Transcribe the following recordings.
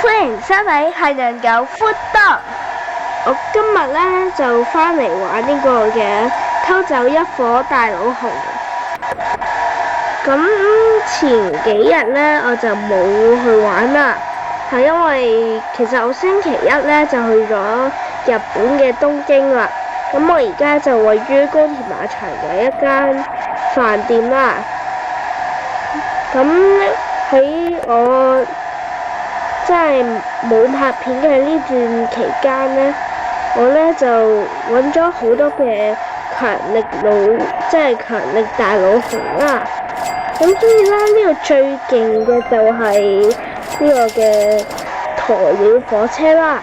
歡迎收睇係人狗 Food Dog。我今日咧就翻嚟玩呢個嘅偷走一顆大佬熊。咁前幾日咧我就冇去玩啦，係因為其實我星期一咧就去咗日本嘅東京啦。咁我而家就位於高田馬場嘅一間飯店啦。咁喺我即係冇拍片嘅呢段期間呢，我呢就揾咗好多嘅即係強力大佬熊啦。咁所以呢，呢個最勁嘅就係呢個嘅鴕鳥火車啦。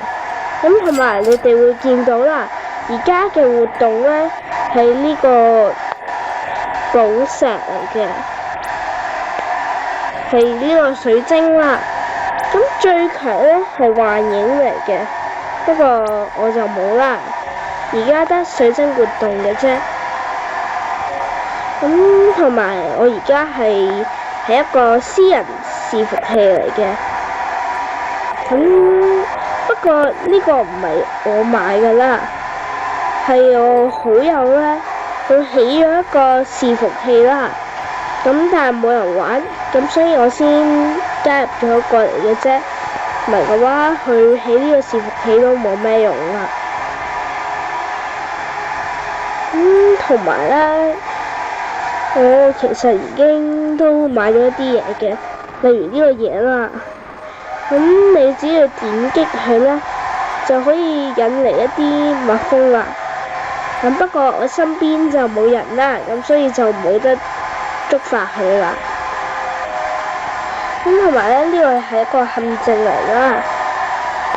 咁同埋你哋會見到啦，而家嘅活動呢係呢個寶石嚟嘅，係呢個水晶啦。咁最強呢係幻影嚟嘅，不過我就冇啦。而家得水晶活動嘅啫。咁同埋我而家係一個私人伺服器嚟嘅。咁不過呢個唔係我買㗎啦，係我好友呢，佢起咗一個伺服器啦。咁但係冇人玩，咁所以我先加入咗過嚟嘅啫。唔係嘅話，佢起呢個伺服器都冇咩用啦。同埋呢，我其實已經都買咗一啲嘢嘅，例如呢個嘢啦。咁你只要點擊佢呢，就可以引嚟一啲蜜蜂啦。咁不過我身邊就冇人啦，咁所以就冇得觸發佢啦。咁同埋呢，呢個係一個陷阱嚟啦。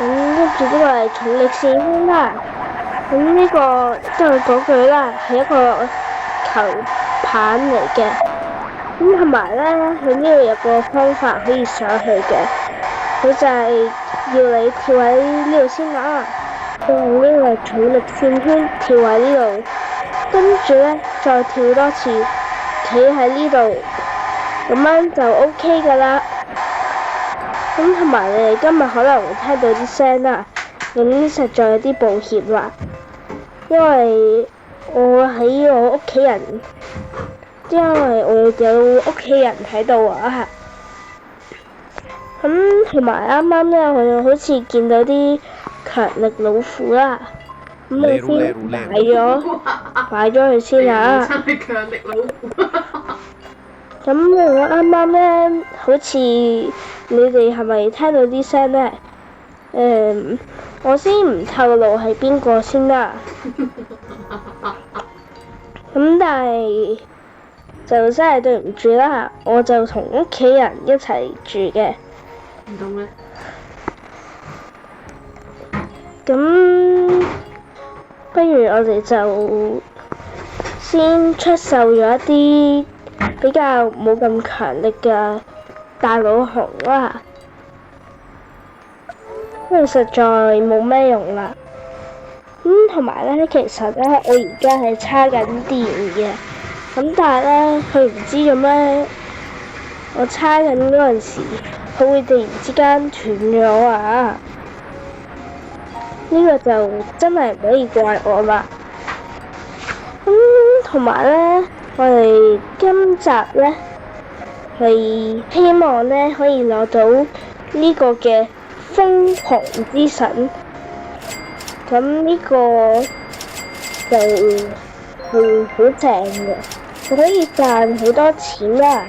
咁跟住呢個係重力線圈啦。咁呢個都係嗰句啦，係一個球棒嚟嘅。咁同埋呢，佢呢度有個方法可以上去嘅，佢就係要你跳喺呢度先啦。用呢個重力線圈跳喺呢度，跟住呢，再跳多次，企喺呢度，咁樣就 OK 㗎啦。咁同埋你哋今日可能會聽到啲聲啦，咁實在有啲抱歉啦，因為我屋企人喺度啊。咁同埋啱啱呢，我又好似見到啲強力老虎啦，咁你先擺咗佢先啦。強力老虎。咁我啱啱呢，好似你哋係咪聽到啲聲呢？我先唔透露係邊個先啦。咁但係就真係對唔住啦，我就同屋企人一齊住嘅。唔懂咩？咁不如我哋就先出售咗一啲比較冇咁強力嘅大佬熊啦，因為實在冇咩用啦。同埋呢，其實呢，我而家係叉緊電嘅，咁但係呢，佢唔知做咩，我叉緊嗰陣時，佢會突然之間斷咗啊！呢個就真係唔可以怪我啦。同埋呢，我哋今集呢，係希望呢可以攞到呢個嘅瘋狂之神。咁呢個就係好正嘅，可以賺好多錢啦。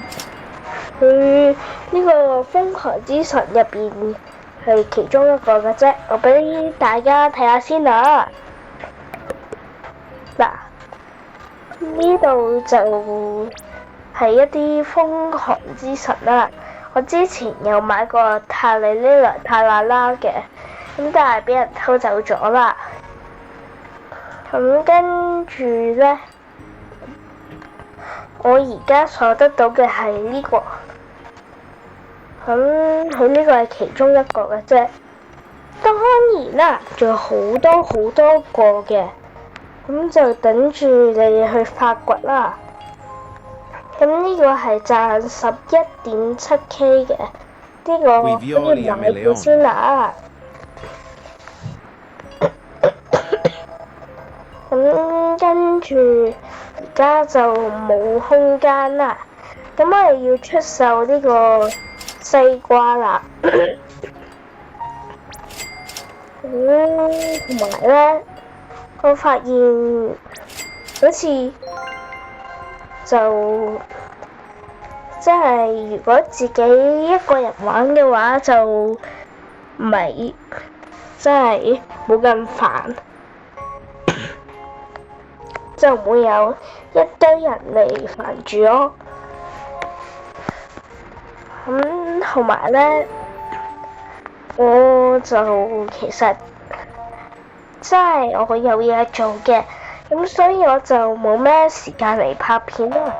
佢呢個瘋狂之神入邊係其中一個嘅啫，我俾大家睇下先啦。嗱，呢度就係一啲瘋狂之神啦。我之前有買過泰拉拉嘅，咁但係俾人偷走咗啦。咁跟住呢，我而家所得到嘅係呢個。咁佢呢個係其中一個嘅啫。當然啦，仲有好多好多個嘅，咁就等住你哋去發掘啦。咁呢個係賺11.7K 嘅，個嗰啲奶片先啦。咁跟住而家就冇空間啦，咁我哋要出售呢個西瓜啦。同埋咧，我發現好似就即係如果自己一個人玩嘅話，就咪即係冇咁煩。就唔會有一堆人嚟煩住咯。咁同埋咧，我就其實真係我有嘢做嘅，咁所以我就冇咩時間嚟拍片啦。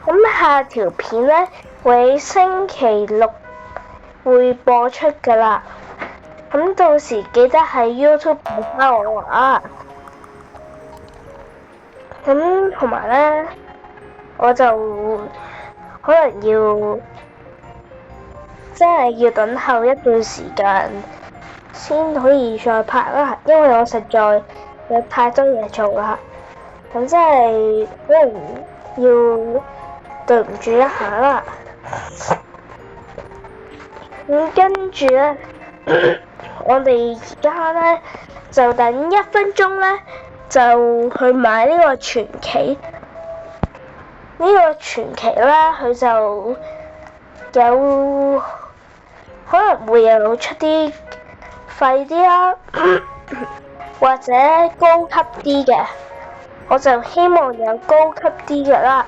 咁下條片咧會星期六會播出㗎啦。咁到時記得喺 YouTube 睇返我啊！咁同埋咧，我就可能要真係要等候一段時間先可以再拍啦，因為我實在有太多嘢做啦。咁真係可能要對唔住一下啦。咁跟住咧，我哋而家咧就等1分鐘咧。就去買呢個傳奇，呢個傳奇咧，佢就有可能會有出啲廢啲啦，或者高級啲嘅，我就希望有高級啲嘅啦。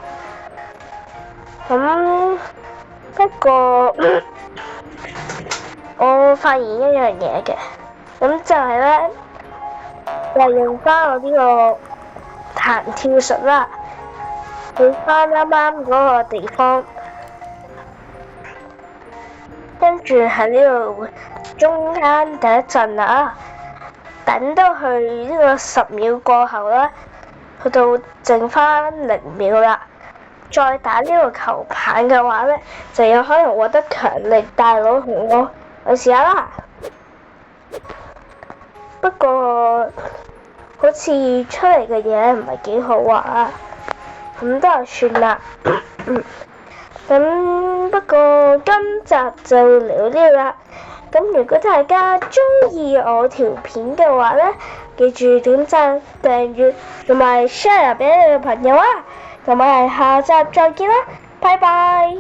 咁不過我發現一樣嘢嘅，咁就係咧。就用翻我呢個彈跳術啦，去翻啱啱嗰個地方，跟住喺呢度中間等一陣啊，等到去呢個10秒過後啦，去到剩翻0秒啦，再打呢個球棒嘅話咧，就有可能獲得強力大佬紅咯，我試下啦。不過好似出嚟嘅嘢唔係幾好啊，咁都係算啦。咁不過今集就嚟到呢度啦。咁如果大家中意我條片嘅話咧，記住點讚、訂閱同埋 share 俾你嘅朋友啊。咁我哋下集再見啦，拜拜。